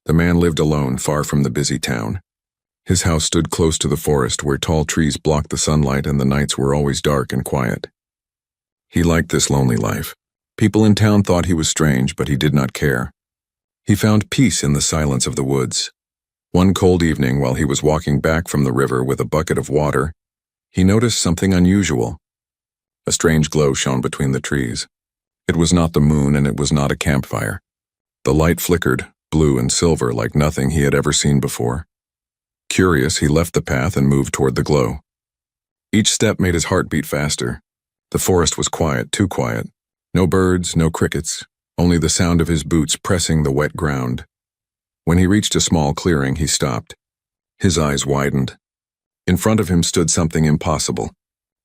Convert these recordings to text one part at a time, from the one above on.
The man lived alone, far from the busy town. His house stood close to the forest where tall trees blocked the sunlight and the nights were always dark and quiet. He liked this lonely life. People in town thought he was strange, but he did not care. He found peace in the silence of the woods. One cold evening, while he was walking back from the river with a bucket of water, he noticed something unusual. A strange glow shone between the trees. It was not the moon, and it was not a campfire. The light flickered, blue and silver, like nothing he had ever seen before. Curious, he left the path and moved toward the glow. Each step made his heart beat faster. The forest was quiet, too quiet. No birds, no crickets, only the sound of his boots pressing the wet ground. When he reached a small clearing, he stopped. His eyes widened. In front of him stood something impossible.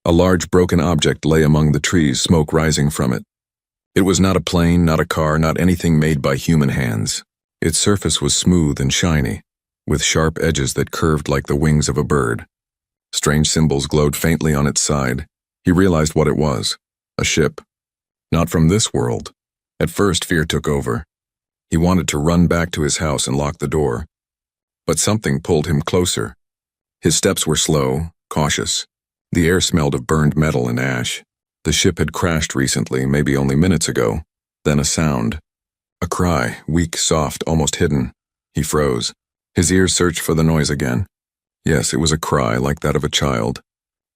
A large broken object lay among the trees, smoke rising from it. It was not a plane, not a car, not anything made by human hands. Its surface was smooth and shiny, with sharp edges that curved like the wings of a bird. Strange symbols glowed faintly on its side. He realized what it was: a ship. Not from this world. At first, fear took over. He wanted to run back to his house and lock the door. But something pulled him closer. His steps were slow, cautious. The air smelled of burned metal and ash. The ship had crashed recently, maybe only minutes ago. Then a sound. A cry, weak, soft, almost hidden. He froze. His ears searched for the noise again. Yes, it was a cry like that of a child.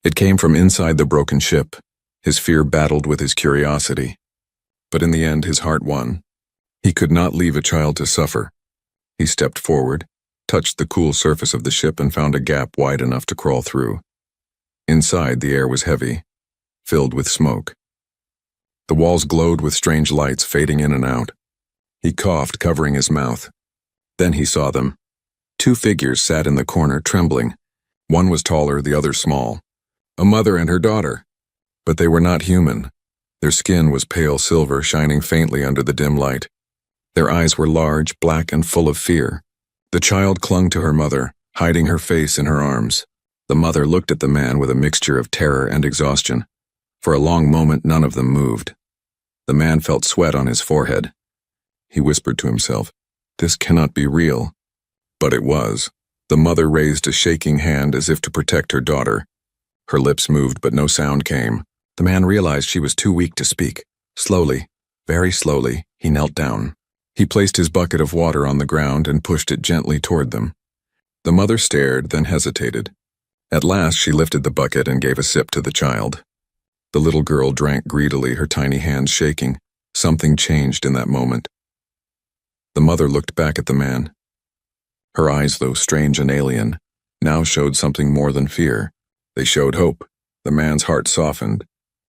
It came from inside the broken ship. His fear battled with his curiosity. But in the end, his heart won. He could not leave a child to suffer. He stepped forward, touched the cool surface of the ship, and found a gap wide enough to crawl through. Inside, the air was heavy, filled with smoke. The walls glowed with strange lights fading in and out. He coughed, covering his mouth. Then he saw them. Two figures sat in the corner, trembling. One was taller, the other small. A mother and her daughter. But they were not human. Their skin was pale silver, shining faintly under the dim light. Their eyes were large, black, and full of fear. The child clung to her mother, hiding her face in her arms. The mother looked at the man with a mixture of terror and exhaustion. For a long moment, none of them moved. The man felt sweat on his forehead. He whispered to himself, "This cannot be real." But it was. The mother raised a shaking hand as if to protect her daughter. Her lips moved, but no sound came. The man realized she was too weak to speak. Slowly, very slowly, he knelt down. He placed his bucket of water on the ground and pushed it gently toward them. The mother stared, then hesitated. At last, she lifted the bucket and gave a sip to the child. The little girl drank greedily, her tiny hands shaking. Something changed in that moment. The mother looked back at the man. Her eyes, though strange and alien, now showed something more than fear. They showed hope. The man's heart softened.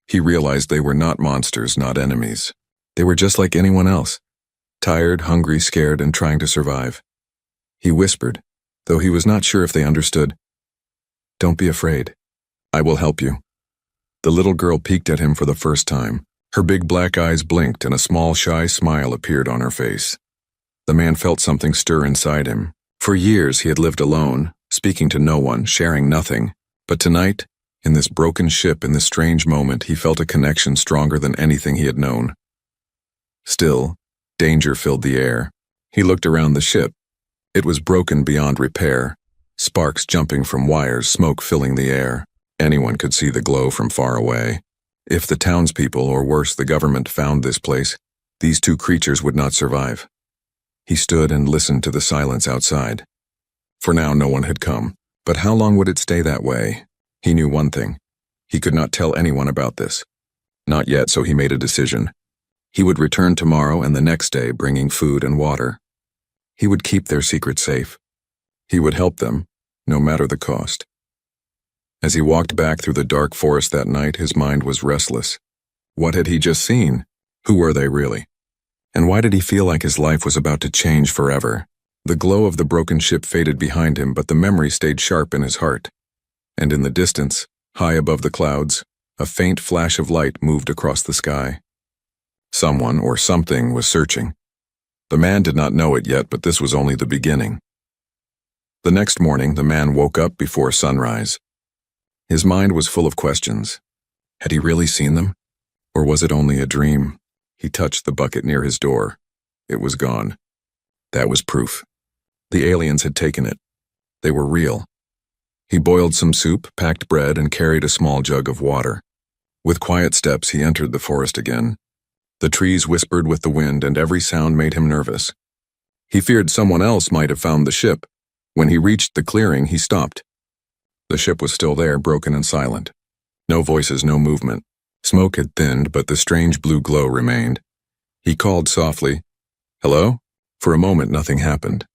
He realized they were not monsters, not enemies. They were just like anyone else. Tired, hungry, scared, and trying to survive. He whispered, though he was not sure if they understood, "Don't be afraid. I will help you." The little girl peeked at him for the first time. Her big black eyes blinked and a small, shy smile appeared on her face. The man felt something stir inside him. For years he had lived alone, speaking to no one, sharing nothing. But tonight, in this broken ship, in this strange moment, he felt a connection stronger than anything he had known. Still, danger filled the air. He looked around the ship. It was broken beyond repair. Sparks jumping from wires, smoke filling the air. Anyone could see the glow from far away. If the townspeople, or worse, the government, found this place, these two creatures would not survive. He stood and listened to the silence outside. For now, no one had come. But how long would it stay that way? He knew one thing. He could not tell anyone about this. Not yet, so he made a decision. He would return tomorrow and the next day, bringing food and water. He would keep their secret safe. He would help them, no matter the cost. As he walked back through the dark forest that night, his mind was restless. What had he just seen? Who were they really? And why did he feel like his life was about to change forever? The glow of the broken ship faded behind him, but the memory stayed sharp in his heart. And in the distance, high above the clouds, a faint flash of light moved across the sky. Someone or something was searching. The man did not know it yet, but this was only the beginning. The next morning, the man woke up before sunrise. His mind was full of questions. Had he really seen them? Or was it only a dream? He touched the bucket near his door. It was gone. That was proof. The aliens had taken it. They were real. He boiled some soup, packed bread, and carried a small jug of water. With quiet steps, he entered the forest again. The trees whispered with the wind, and every sound made him nervous. He feared someone else might have found the ship. When he reached the clearing, he stopped. The ship was still there, broken and silent. No voices, no movement. Smoke had thinned, but the strange blue glow remained. He called softly, "Hello?" For a moment, nothing happened.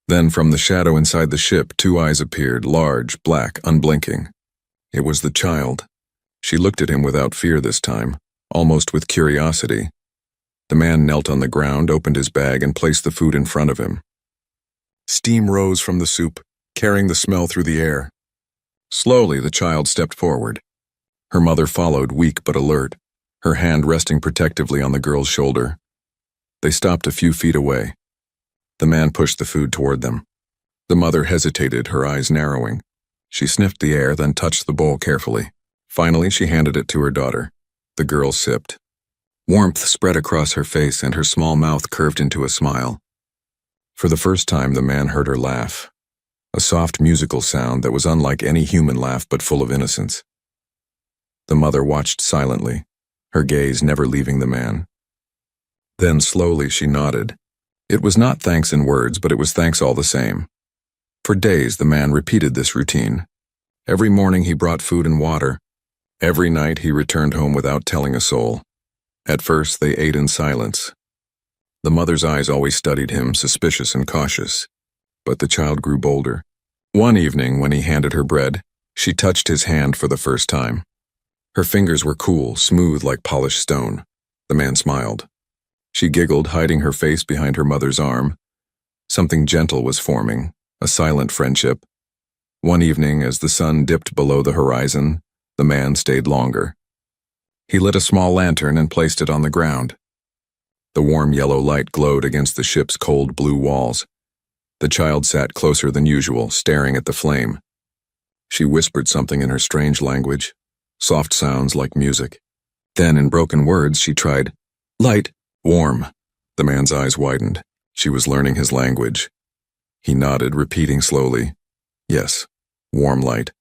Then, from the shadow inside the ship, two eyes appeared, large, black, unblinking. It was the child. She looked at him without fear this time, almost with curiosity. The man knelt on the ground, opened his bag, and placed the food in front of him. Steam rose from the soup, carrying the smell through the air. Slowly, the child stepped forward. Her mother followed, weak but alert, her hand resting protectively on the girl's shoulder. They stopped a few feet away. The man pushed the food toward them. The mother hesitated, her eyes narrowing. She sniffed the air, then touched the bowl carefully. Finally, she handed it to her daughter. The girl sipped. Warmth spread across her face, and her small mouth curved into a smile. For the first time, the man heard her laugh. A soft musical sound that was unlike any human laugh but full of innocence. The mother watched silently, her gaze never leaving the man. Then slowly she nodded. It was not thanks in words, but it was thanks all the same. For days, the man repeated this routine. Every morning he brought food and water. Every night he returned home without telling a soul. At first, they ate in silence. The mother's eyes always studied him, suspicious and cautious. But the child grew bolder. One evening, when he handed her bread, she touched his hand for the first time. Her fingers were cool, smooth like polished stone. The man smiled. She giggled, hiding her face behind her mother's arm. Something gentle was forming, a silent friendship. One evening, as the sun dipped below the horizon, the man stayed longer. He lit a small lantern and placed it on the ground. The warm yellow light glowed against the ship's cold blue walls. The child sat closer than usual, staring at the flame. She whispered something in her strange language, soft sounds like music. Then, in broken words, she tried, "Light, warm." The man's eyes widened. She was learning his language. He nodded, repeating slowly, "Yes, warm light."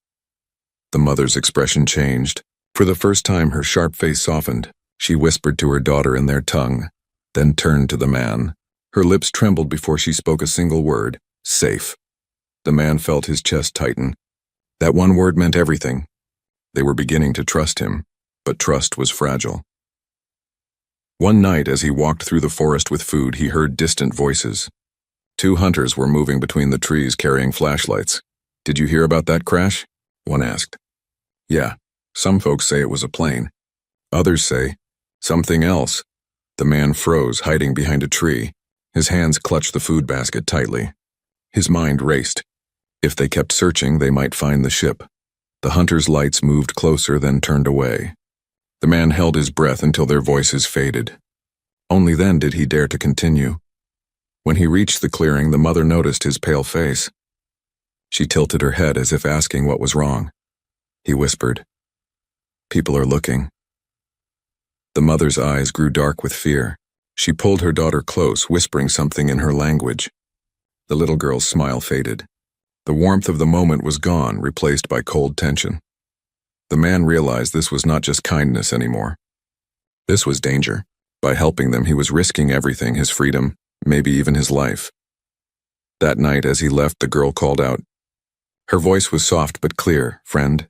The mother's expression changed. For the first time, her sharp face softened. She whispered to her daughter in their tongue, then turned to the man. Her lips trembled before she spoke a single word, "Safe." The man felt his chest tighten. That one word meant everything. They were beginning to trust him, but trust was fragile. One night, as he walked through the forest with food, he heard distant voices. Two hunters were moving between the trees carrying flashlights. "Did you hear about that crash?" one asked. "Yeah, some folks say it was a plane. Others say something else." The man froze, hiding behind a tree. His hands clutched the food basket tightly. His mind raced. If they kept searching, they might find the ship. The hunters' lights moved closer, then turned away. The man held his breath until their voices faded. Only then did he dare to continue. When he reached the clearing, the mother noticed his pale face. She tilted her head as if asking what was wrong. He whispered, "People are looking." The mother's eyes grew dark with fear. She pulled her daughter close, whispering something in her language. The little girl's smile faded. The warmth of the moment was gone, replaced by cold tension. The man realized this was not just kindness anymore. This was danger. By helping them, he was risking everything, his freedom, maybe even his life. That night, as he left, the girl called out. Her voice was soft but clear, "Friend."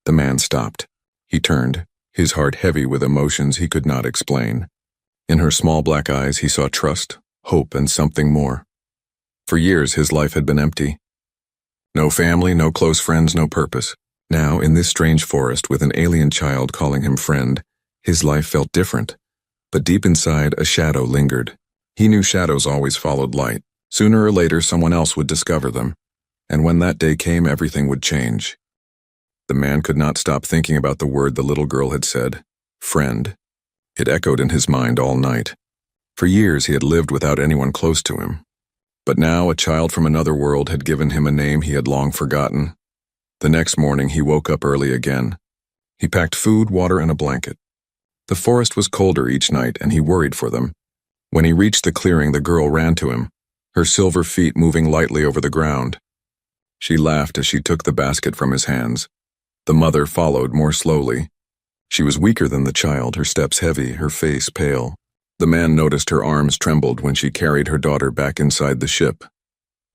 The man stopped. He turned, his heart heavy with emotions he could not explain. In her small black eyes, he saw trust, hope, and something more. For years, his life had been empty. No family, no close friends, no purpose. Now, in this strange forest, with an alien child calling him friend, his life felt different. But deep inside, a shadow lingered. He knew shadows always followed light. Sooner or later, someone else would discover them. And when that day came, everything would change. The man could not stop thinking about the word the little girl had said, friend. It echoed in his mind all night. For years, he had lived without anyone close to him. But now, a child from another world had given him a name he had long forgotten. The next morning, he woke up early again. He packed food, water, and a blanket. The forest was colder each night, and he worried for them. When he reached the clearing, the girl ran to him. her silver feet moving lightly over the ground. She laughed as she took the basket from his hands. The mother followed more slowly. She was weaker than the child, her steps heavy, her face pale. The man noticed her arms trembled when she carried her daughter back inside the ship.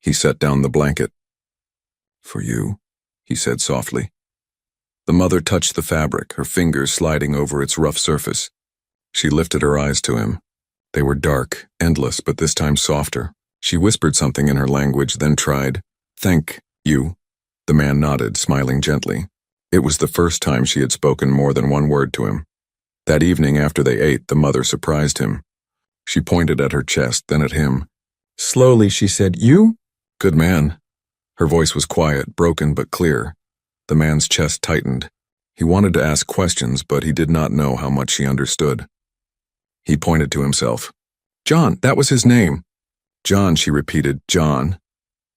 He set down the blanket. "For you," he said softly. The mother touched the fabric, her fingers sliding over its rough surface. She lifted her eyes to him. They were dark, endless, but this time softer. She whispered something in her language, then tried, "Thank you." The man nodded, smiling gently. It was the first time she had spoken more than one word to him. That evening after they ate, the mother surprised him. She pointed at her chest, then at him. Slowly she said, "You?" "Good man." Her voice was quiet, broken but clear. The man's chest tightened. He wanted to ask questions, but he did not know how much she understood. He pointed to himself. "John, that was his name." "John," she repeated, "John."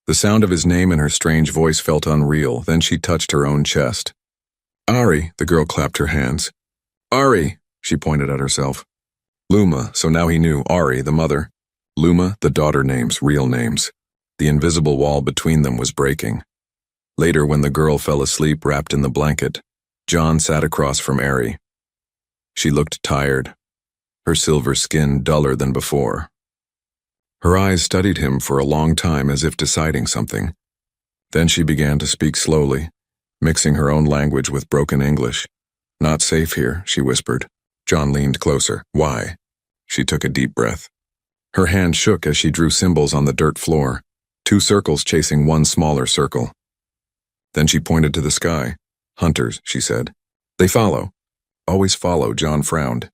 The sound of his name in her strange voice felt unreal, then she touched her own chest. "Ari," the girl clapped her hands. "Ari," she pointed at herself. Luma, so now he knew, Ari, the mother. Luma, the daughter names, real names. The invisible wall between them was breaking. Later, when the girl fell asleep wrapped in the blanket, John sat across from Ari. She looked tired, her silver skin duller than before. Her eyes studied him for a long time as if deciding something. Then she began to speak slowly, mixing her own language with broken English. "Not safe here," she whispered. John leaned closer. "Why?" She took a deep breath. Her hand shook as she drew symbols on the dirt floor, 2 circles chasing one smaller circle. Then she pointed to the sky. "Hunters," she said. "They follow." "Always follow," John frowned.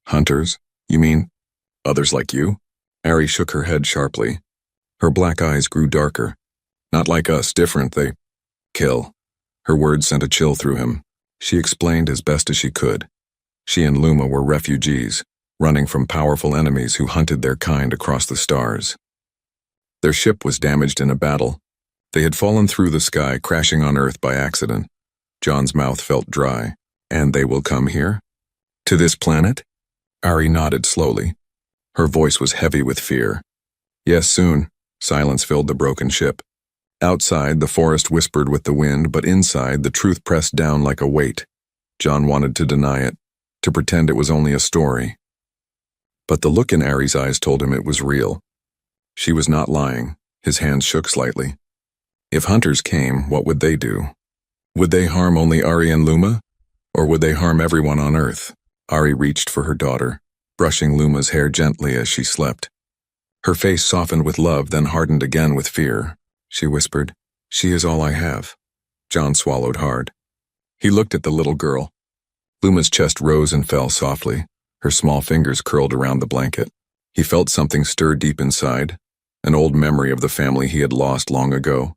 "Hunters? You mean others like you?" Ari shook her head sharply. Her black eyes grew darker. "Not like us, different, they kill." Her words sent a chill through him. She explained as best as she could. She and Luma were refugees, running from powerful enemies who hunted their kind across the stars. Their ship was damaged in a battle. They had fallen through the sky, crashing on Earth by accident. John's mouth felt dry. "And they will come here? To this planet?" Ari nodded slowly. Her voice was heavy with fear. "Yes, soon." Silence filled the broken ship. Outside, the forest whispered with the wind, but inside, the truth pressed down like a weight. John wanted to deny it, to pretend it was only a story. But the look in Ari's eyes told him it was real. She was not lying. His hands shook slightly. If hunters came, what would they do? Would they harm only Ari and Luma? Or would they harm everyone on Earth? Ari reached for her daughter, brushing Luma's hair gently as she slept. Her face softened with love, then hardened again with fear. She whispered, "She is all I have." John swallowed hard. He looked at the little girl. Luma's chest rose and fell softly, her small fingers curled around the blanket. He felt something stir deep inside, an old memory of the family he had lost long ago.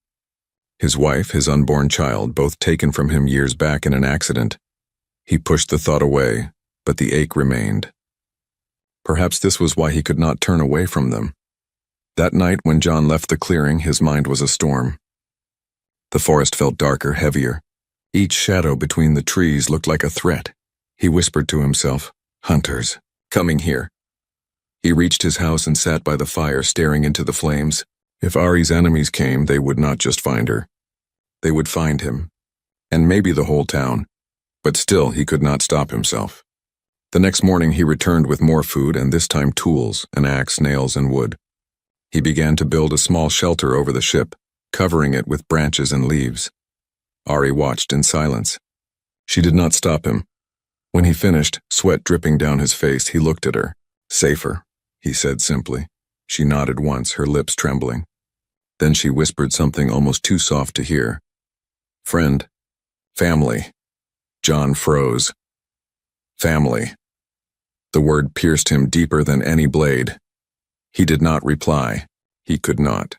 His wife, his unborn child, both taken from him years back in an accident. He pushed the thought away, but the ache remained. Perhaps this was why he could not turn away from them. That night when John left the clearing, his mind was a storm. The forest felt darker, heavier. Each shadow between the trees looked like a threat. He whispered to himself, "Hunters, coming here." He reached his house and sat by the fire, staring into the flames. If Ari's enemies came, they would not just find her. They would find him, and maybe the whole town. But still, he could not stop himself. The next morning he returned with more food and this time tools, an axe, nails, and wood. He began to build a small shelter over the ship, covering it with branches and leaves. Ari watched in silence. She did not stop him. When he finished, sweat dripping down his face, he looked at her. "Safer," he said simply. She nodded once, her lips trembling. Then she whispered something almost too soft to hear. "Friend. Family." John froze. Family. The word pierced him deeper than any blade. He did not reply. He could not.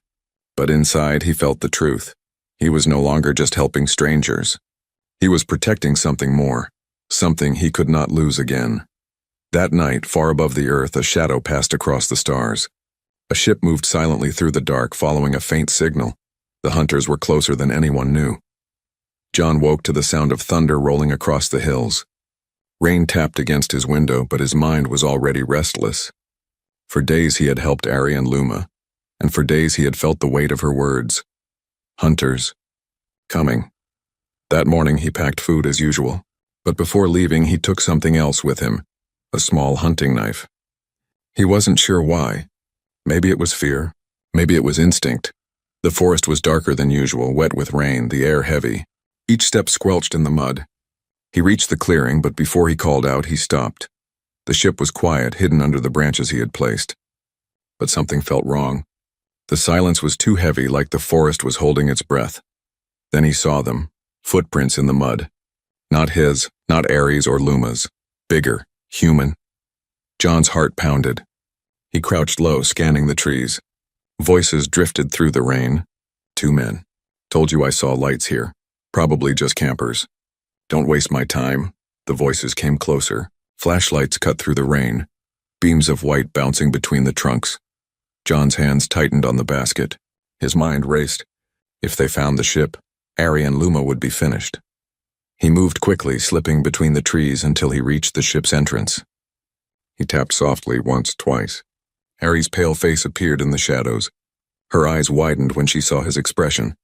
But inside he felt the truth. He was no longer just helping strangers. He was protecting something more, something he could not lose again. That night, far above the earth, a shadow passed across the stars. A ship moved silently through the dark, following a faint signal. The hunters were closer than anyone knew. John woke to the sound of thunder rolling across the hills. Rain tapped against his window, but his mind was already restless. For days he had helped Ari and Luma, and for days he had felt the weight of her words. Hunters. Coming. That morning he packed food as usual, but before leaving he took something else with him, a small hunting knife. He wasn't sure why. Maybe it was fear, maybe it was instinct. The forest was darker than usual, wet with rain, the air heavy. Each step squelched in the mud. He reached the clearing, but before he called out, he stopped. The ship was quiet, hidden under the branches he had placed. But something felt wrong. The silence was too heavy, like the forest was holding its breath. Then he saw them, footprints in the mud. Not his, not Ares or Luma's. Bigger, human. John's heart pounded. He crouched low, scanning the trees. Voices drifted through the rain. 2 men. Told you I saw lights here. Probably just campers. Don't waste my time. The voices came closer. Flashlights cut through the rain. Beams of white bouncing between the trunks. John's hands tightened on the basket. His mind raced. If they found the ship, Ari and Luma would be finished. He moved quickly, slipping between the trees until he reached the ship's entrance. He tapped softly once, twice. Ari's pale face appeared in the shadows. Her eyes widened when she saw his expression.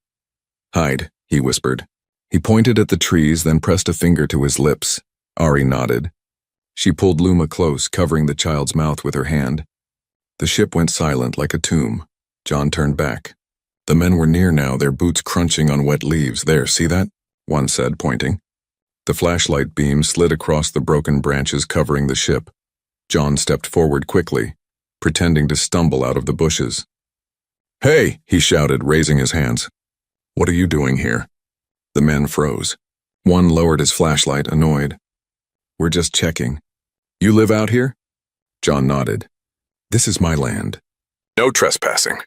Hide, he whispered. He pointed at the trees, then pressed a finger to his lips. Ari nodded. She pulled Luma close, covering the child's mouth with her hand. The ship went silent like a tomb. John turned back. The men were near now, their boots crunching on wet leaves. There, see that? One said, pointing. The flashlight beam slid across the broken branches covering the ship. John stepped forward quickly, pretending to stumble out of the bushes. Hey, he shouted, raising his hands. What are you doing here? The men froze. One lowered his flashlight, annoyed. We're just checking. You live out here? John nodded. This is my land. No trespassing.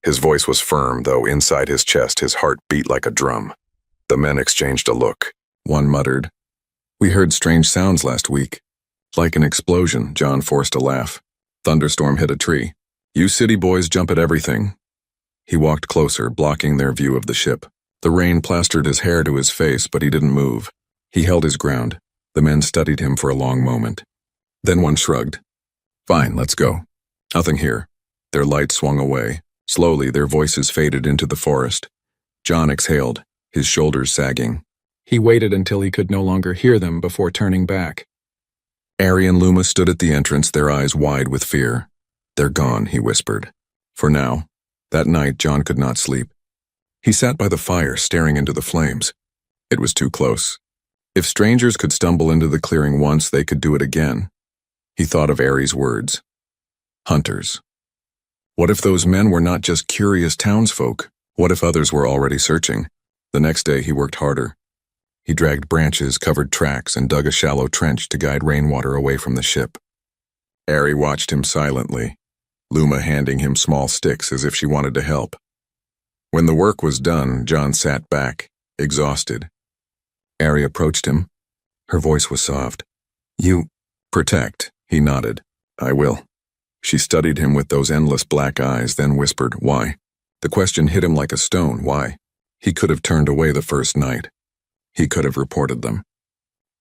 His voice was firm, though inside his chest his heart beat like a drum. The men exchanged a look. One muttered, We heard strange sounds last week. Like an explosion, John forced a laugh. Thunderstorm hit a tree. You city boys jump at everything. He walked closer, blocking their view of the ship. The rain plastered his hair to his face, but he didn't move. He held his ground. The men studied him for a long moment. Then one shrugged. Fine, let's go. Nothing here. Their lights swung away. Slowly, their voices faded into the forest. John exhaled, his shoulders sagging. He waited until he could no longer hear them before turning back. Ari and Luma stood at the entrance, their eyes wide with fear. They're gone, he whispered. For now. That night, John could not sleep. He sat by the fire, staring into the flames. It was too close. If strangers could stumble into the clearing once, they could do it again. He thought of Ari's words. Hunters. What if those men were not just curious townsfolk? What if others were already searching? The next day he worked harder. He dragged branches, covered tracks, and dug a shallow trench to guide rainwater away from the ship. Ari watched him silently, Luma handing him small sticks as if she wanted to help. When the work was done, John sat back, exhausted. Ari approached him. Her voice was soft. You protect, he nodded. I will. She studied him with those endless black eyes, then whispered, Why? The question hit him like a stone. Why? He could have turned away the first night. He could have reported them.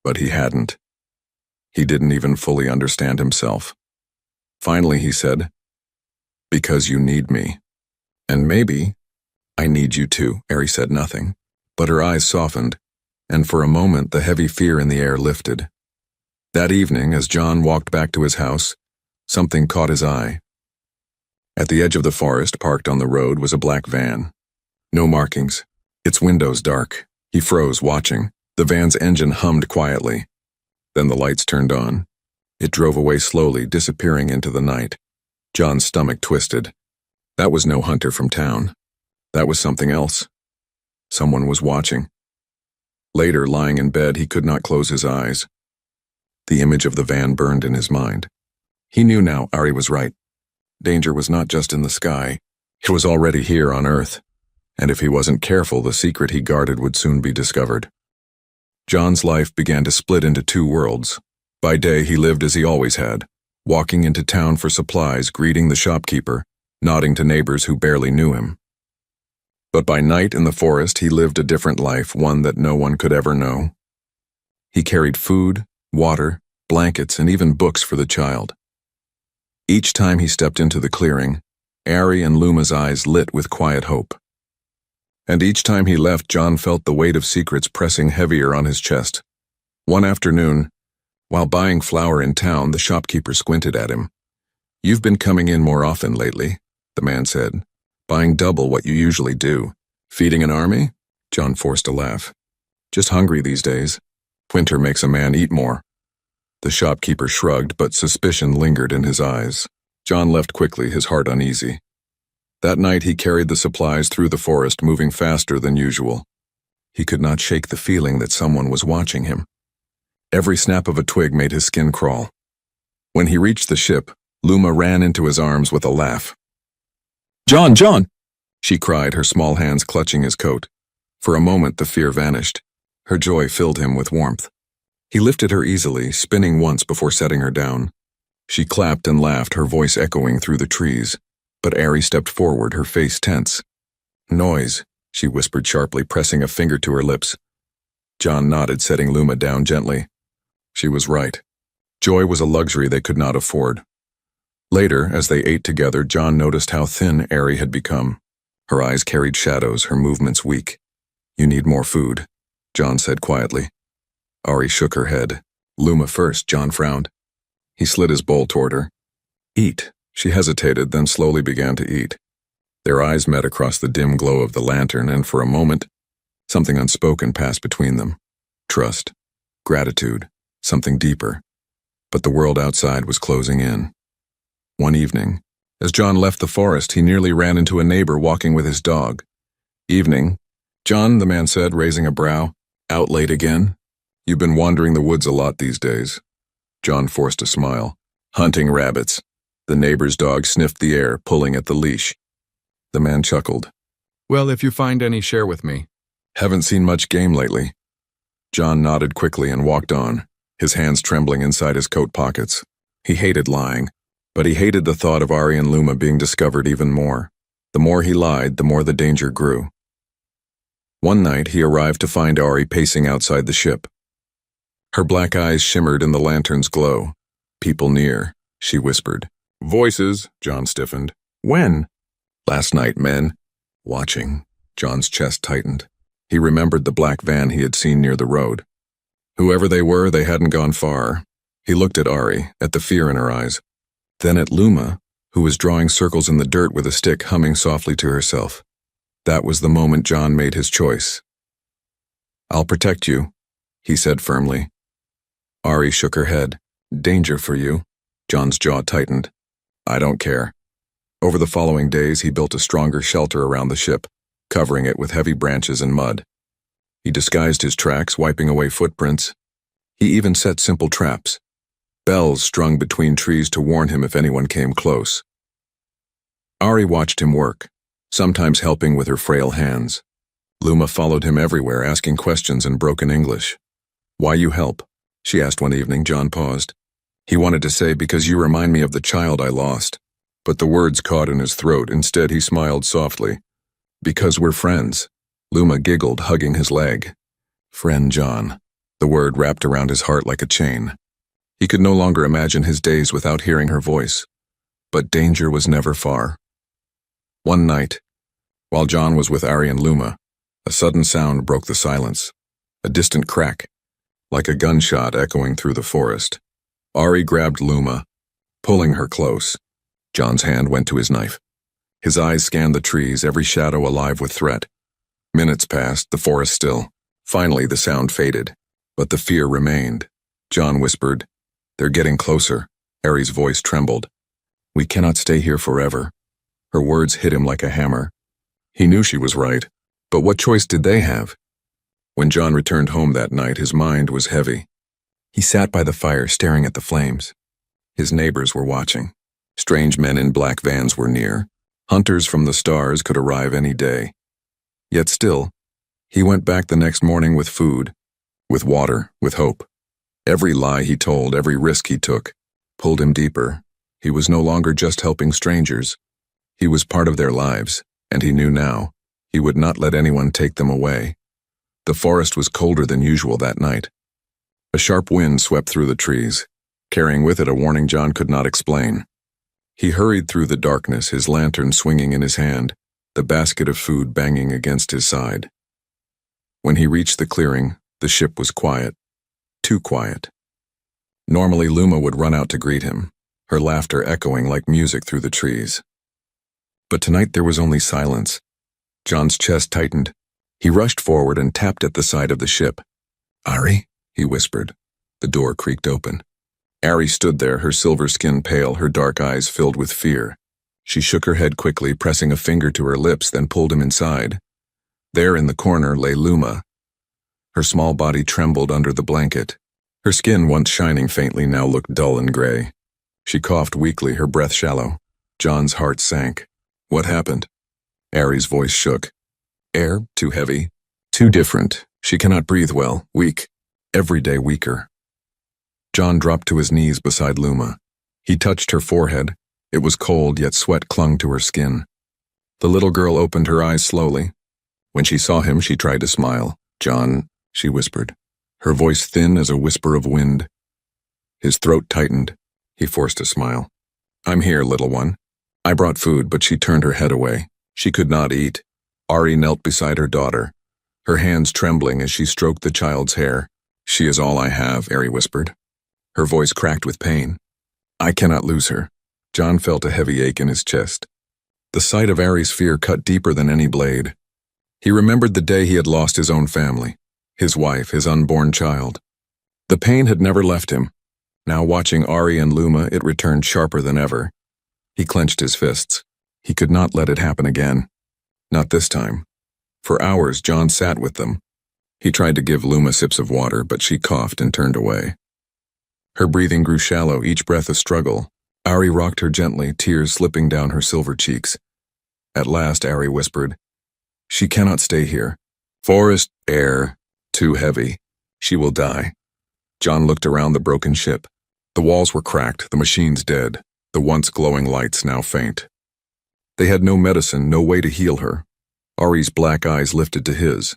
But he hadn't. He didn't even fully understand himself. Finally, he said, Because you need me. And maybe I need you too. Ari said nothing, but her eyes softened, and for a moment the heavy fear in the air lifted. That evening, as John walked back to his house, something caught his eye. At the edge of the forest, parked on the road, was a black van. No markings. Its windows dark. He froze, watching. The van's engine hummed quietly. Then the lights turned on. It drove away slowly, disappearing into the night. John's stomach twisted. That was no hunter from town. That was something else. Someone was watching. Later, lying in bed, he could not close his eyes. The image of the van burned in his mind. He knew now Ari was right. Danger was not just in the sky. It was already here on Earth. And if he wasn't careful, the secret he guarded would soon be discovered. John's life began to split into 2 worlds. By day, he lived as he always had, walking into town for supplies, greeting the shopkeeper, nodding to neighbors who barely knew him. But by night in the forest, he lived a different life, one that no one could ever know. He carried food, water, blankets, and even books for the child. Each time he stepped into the clearing, Ari and Luma's eyes lit with quiet hope. And each time he left, John felt the weight of secrets pressing heavier on his chest. One afternoon, while buying flour in town, the shopkeeper squinted at him. "You've been coming in more often lately," the man said, "buying double what you usually do. Feeding an army?" John forced a laugh. "Just hungry these days. Winter makes a man eat more." The shopkeeper shrugged, but suspicion lingered in his eyes. John left quickly, his heart uneasy. That night he carried the supplies through the forest, moving faster than usual. He could not shake the feeling that someone was watching him. Every snap of a twig made his skin crawl. When he reached the ship, Luma ran into his arms with a laugh. "John, John!" she cried, her small hands clutching his coat. For a moment the fear vanished. Her joy filled him with warmth. He lifted her easily, spinning once before setting her down. She clapped and laughed, her voice echoing through the trees. But Ari stepped forward, her face tense. "Noise," she whispered sharply, pressing a finger to her lips. John nodded, setting Luma down gently. She was right. Joy was a luxury they could not afford. Later, as they ate together, John noticed how thin Ari had become. Her eyes carried shadows, her movements weak. "You need more food," John said quietly. Ari shook her head. "Luma first," John frowned. He slid his bowl toward her. "Eat." She hesitated, then slowly began to eat. Their eyes met across the dim glow of the lantern, and for a moment, something unspoken passed between them. Trust, gratitude, something deeper. But the world outside was closing in. One evening, as John left the forest, he nearly ran into a neighbor walking with his dog. "Evening. John," the man said, raising a brow. "Out late again? You've been wandering the woods a lot these days." John forced a smile. "Hunting rabbits." The neighbor's dog sniffed the air, pulling at the leash. The man chuckled. "Well, if you find any, share with me." "Haven't seen much game lately." John nodded quickly and walked on, his hands trembling inside his coat pockets. He hated lying, but he hated the thought of Ari and Luma being discovered even more. The more he lied, the more the danger grew. One night he arrived to find Ari pacing outside the ship. Her black eyes shimmered in the lantern's glow. "People near," she whispered. "Voices," John stiffened. "When?" "Last night, men." "Watching." John's chest tightened. He remembered the black van he had seen near the road. Whoever they were, they hadn't gone far. He looked at Ari, at the fear in her eyes. Then at Luma, who was drawing circles in the dirt with a stick, humming softly to herself. That was the moment John made his choice. "I'll protect you," he said firmly. Ari shook her head. "Danger for you." John's jaw tightened. "I don't care." Over the following days, he built a stronger shelter around the ship, covering it with heavy branches and mud. He disguised his tracks, wiping away footprints. He even set simple traps. Bells strung between trees to warn him if anyone came close. Ari watched him work, sometimes helping with her frail hands. Luma followed him everywhere, asking questions in broken English. "Why you help?" she asked one evening. John paused. He wanted to say, "Because you remind me of the child I lost." But the words caught in his throat. Instead, he smiled softly. "Because we're friends." Luma giggled, hugging his leg. "Friend John." The word wrapped around his heart like a chain. He could no longer imagine his days without hearing her voice. But danger was never far. One night, while John was with Ari and Luma, a sudden sound broke the silence. A distant crack, like a gunshot echoing through the forest. Ari grabbed Luma, pulling her close. John's hand went to his knife. His eyes scanned the trees, every shadow alive with threat. Minutes passed, the forest still. Finally, the sound faded, but the fear remained. John whispered, "They're getting closer." Ari's voice trembled. "We cannot stay here forever." Her words hit him like a hammer. He knew she was right, but what choice did they have? When John returned home that night, his mind was heavy. He sat by the fire, staring at the flames. His neighbors were watching. Strange men in black vans were near. Hunters from the stars could arrive any day. Yet still, he went back the next morning with food, with water, with hope. Every lie he told, every risk he took, pulled him deeper. He was no longer just helping strangers. He was part of their lives, and he knew now he would not let anyone take them away. The forest was colder than usual that night. A sharp wind swept through the trees, carrying with it a warning John could not explain. He hurried through the darkness, his lantern swinging in his hand, the basket of food banging against his side. When he reached the clearing, the ship was quiet. Too quiet. Normally Luma would run out to greet him, her laughter echoing like music through the trees. But tonight there was only silence. John's chest tightened. He rushed forward and tapped at the side of the ship. "Ari?" he whispered. The door creaked open. Ari stood there, her silver skin pale, her dark eyes filled with fear. She shook her head quickly, pressing a finger to her lips, then pulled him inside. There in the corner lay Luma. Her small body trembled under the blanket. Her skin, once shining faintly, now looked dull and gray. She coughed weakly, her breath shallow. John's heart sank. "What happened?" Ari's voice shook. "Air, too heavy. Too different. She cannot breathe well. Weak. Every day weaker." John dropped to his knees beside Luma. He touched her forehead. It was cold, yet sweat clung to her skin. The little girl opened her eyes slowly. When she saw him, she tried to smile. "John," she whispered, her voice thin as a whisper of wind. His throat tightened. He forced a smile. "I'm here, little one." I brought food, but she turned her head away. She could not eat. Ari knelt beside her daughter, her hands trembling as she stroked the child's hair. "She is all I have," Ari whispered. Her voice cracked with pain. "I cannot lose her." John felt a heavy ache in his chest. The sight of Ari's fear cut deeper than any blade. He remembered the day he had lost his own family, his wife, his unborn child. The pain had never left him. Now watching Ari and Luma, it returned sharper than ever. He clenched his fists. He could not let it happen again. Not this time. For hours, John sat with them. He tried to give Luma sips of water, but she coughed and turned away. Her breathing grew shallow, each breath a struggle. Ari rocked her gently, tears slipping down her silver cheeks. At last, Ari whispered, "She cannot stay here. Forest, air, too heavy. She will die." John looked around the broken ship. The walls were cracked, the machines dead, the once glowing lights now faint. They had no medicine, no way to heal her. Ari's black eyes lifted to his.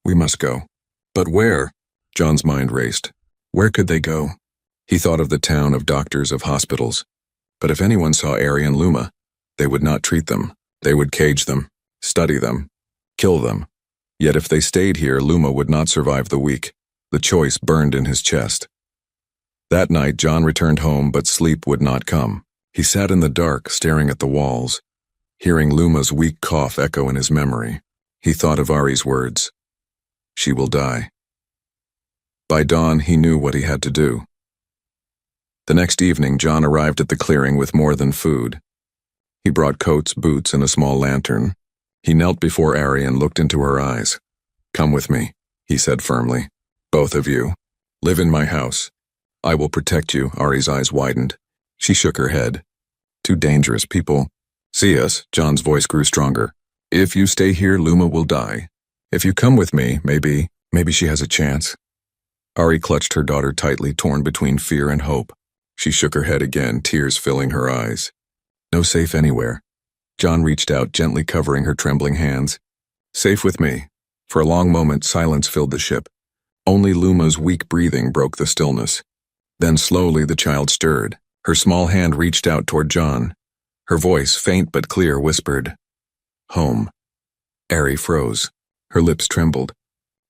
"We must go." "But where?" John's mind raced. Where could they go? He thought of the town, of doctors, of hospitals. But if anyone saw Ari and Luma, they would not treat them. They would cage them, study them, kill them. Yet if they stayed here, Luma would not survive the week. The choice burned in his chest. That night, John returned home, but sleep would not come. He sat in the dark, staring at the walls, hearing Luma's weak cough echo in his memory. He thought of Ari's words. "She will die." By dawn, he knew what he had to do. The next evening, John arrived at the clearing with more than food. He brought coats, boots, and a small lantern. He knelt before Ari and looked into her eyes. "Come with me," he said firmly. "Both of you. Live in my house. I will protect you." Ari's eyes widened. She shook her head. "Too dangerous. People see us." John's voice grew stronger. "If you stay here, Luma will die. If you come with me, maybe she has a chance." Ari clutched her daughter tightly, torn between fear and hope. She shook her head again, tears filling her eyes. "No safe anywhere." John reached out, gently covering her trembling hands. "Safe with me." For a long moment, silence filled the ship. Only Luma's weak breathing broke the stillness. Then slowly the child stirred. Her small hand reached out toward John. Her voice, faint but clear, whispered, "Home." Ari froze. Her lips trembled.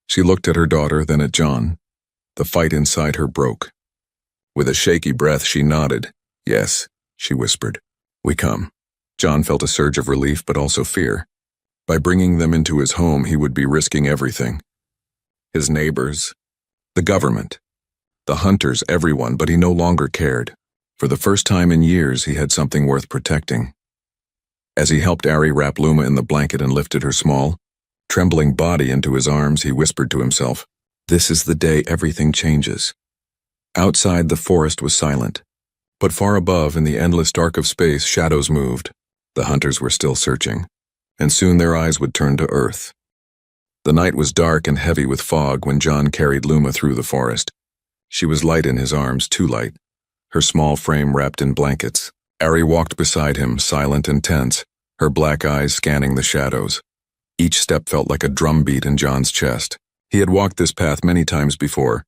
She looked at her daughter, then at John. The fight inside her broke. With a shaky breath, she nodded. "Yes," she whispered. "We come." John felt a surge of relief, but also fear. By bringing them into his home, he would be risking everything. His neighbors, the government, the hunters, everyone, but he no longer cared. For the first time in years, he had something worth protecting. As he helped Ari wrap Luma in the blanket and lifted her small, trembling body into his arms, he whispered to himself, "This is the day everything changes." Outside, the forest was silent. But far above, in the endless dark of space, shadows moved. The hunters were still searching, and soon their eyes would turn to earth. The night was dark and heavy with fog when John carried Luma through the forest. She was light in his arms, too light, her small frame wrapped in blankets. Ari walked beside him, silent and tense, her black eyes scanning the shadows. Each step felt like a drumbeat in John's chest. He had walked this path many times before,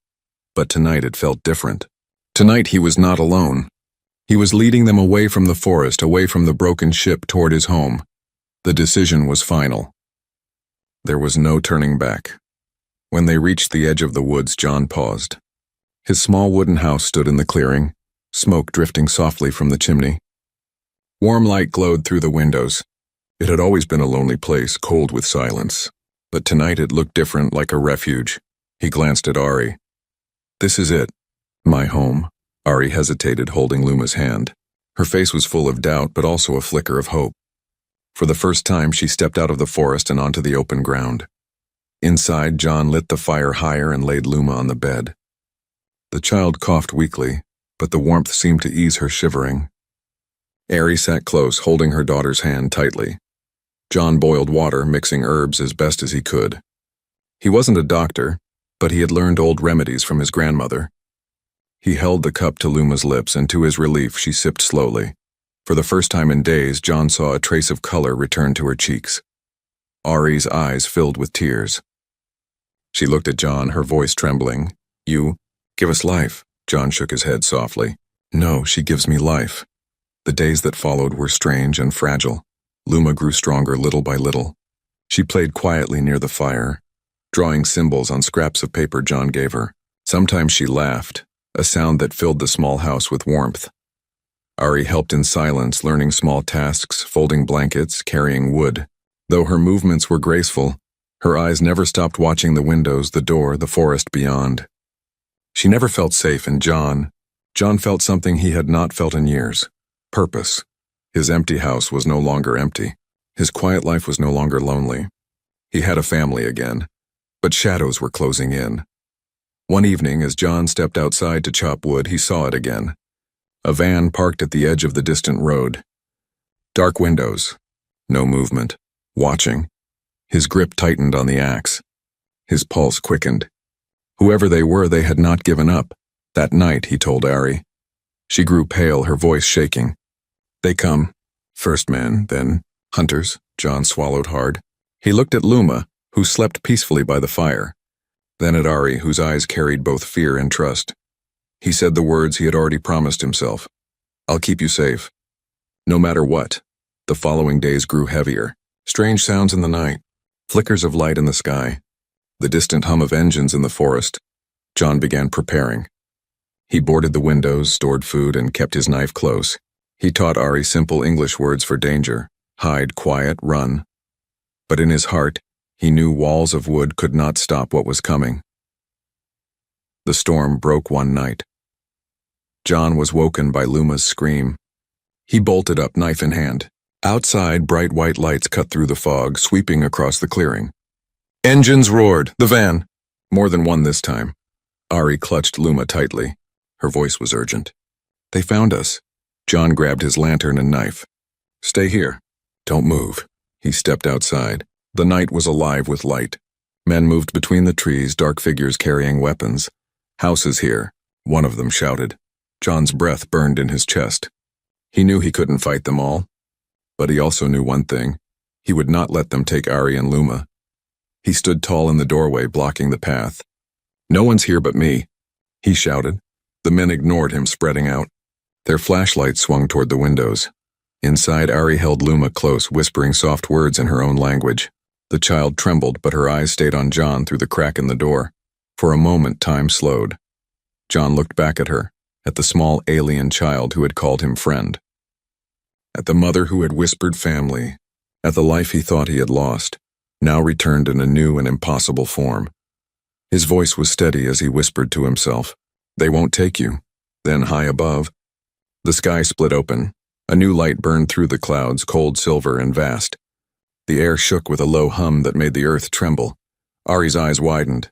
but tonight it felt different. Tonight he was not alone. He was leading them away from the forest, away from the broken ship toward his home. The decision was final. There was no turning back. When they reached the edge of the woods, John paused. His small wooden house stood in the clearing, smoke drifting softly from the chimney. Warm light glowed through the windows. It had always been a lonely place, cold with silence. But tonight it looked different, like a refuge. He glanced at Ari. "This is it. My home." Ari hesitated, holding Luma's hand. Her face was full of doubt, but also a flicker of hope. For the first time, she stepped out of the forest and onto the open ground. Inside, John lit the fire higher and laid Luma on the bed. The child coughed weakly, but the warmth seemed to ease her shivering. Ari sat close, holding her daughter's hand tightly. John boiled water, mixing herbs as best as he could. He wasn't a doctor, but he had learned old remedies from his grandmother. He held the cup to Luma's lips, and to his relief, she sipped slowly. For the first time in days, John saw a trace of color return to her cheeks. Ari's eyes filled with tears. She looked at John, her voice trembling. "You give us life." John shook his head softly. "No, she gives me life." The days that followed were strange and fragile. Luma grew stronger little by little. She played quietly near the fire, drawing symbols on scraps of paper John gave her. Sometimes she laughed, a sound that filled the small house with warmth. Ari helped in silence, learning small tasks, folding blankets, carrying wood. Though her movements were graceful, her eyes never stopped watching the windows, the door, the forest beyond. She never felt safe, and John felt something he had not felt in years. Purpose. His empty house was no longer empty. His quiet life was no longer lonely. He had a family again, but shadows were closing in. One evening, as John stepped outside to chop wood, he saw it again. A van parked at the edge of the distant road. Dark windows. No movement. Watching. His grip tightened on the axe. His pulse quickened. Whoever they were, they had not given up. That night, he told Ari. She grew pale, her voice shaking. "They come. First men, then hunters." John swallowed hard. He looked at Luma, who slept peacefully by the fire. Then at Ari, whose eyes carried both fear and trust. He said the words he had already promised himself. "I'll keep you safe." No matter what. The following days grew heavier. Strange sounds in the night. Flickers of light in the sky. The distant hum of engines in the forest. John began preparing. He boarded the windows, stored food, and kept his knife close. He taught Ari simple English words for danger: hide, quiet, run. But in his heart, he knew walls of wood could not stop what was coming. The storm broke one night. John was woken by Luma's scream. He bolted up, knife in hand. Outside, bright white lights cut through the fog, sweeping across the clearing. Engines roared. The van. More than one this time. Ari clutched Luma tightly. Her voice was urgent. "They found us." John grabbed his lantern and knife. "Stay here. Don't move." He stepped outside. The night was alive with light. Men moved between the trees, dark figures carrying weapons. "Houses here," one of them shouted. John's breath burned in his chest. He knew he couldn't fight them all. But he also knew one thing. He would not let them take Ari and Luma. He stood tall in the doorway, blocking the path. "No one's here but me," he shouted. The men ignored him, spreading out. Their flashlights swung toward the windows. Inside, Ari held Luma close, whispering soft words in her own language. The child trembled, but her eyes stayed on John through the crack in the door. For a moment, time slowed. John looked back at her, at the small alien child who had called him friend. At the mother who had whispered family, at the life he thought he had lost, now returned in a new and impossible form. His voice was steady as he whispered to himself, "They won't take you." Then high above, the sky split open. A new light burned through the clouds, cold silver and vast. The air shook with a low hum that made the earth tremble. Ari's eyes widened.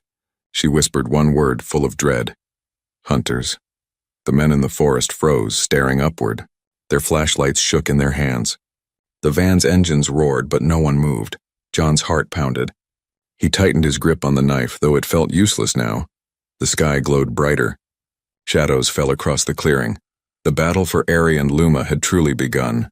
She whispered one word full of dread. "Hunters." The men in the forest froze, staring upward. Their flashlights shook in their hands. The van's engines roared, but no one moved. John's heart pounded. He tightened his grip on the knife, though it felt useless now. The sky glowed brighter. Shadows fell across the clearing. The battle for Ari and Luma had truly begun.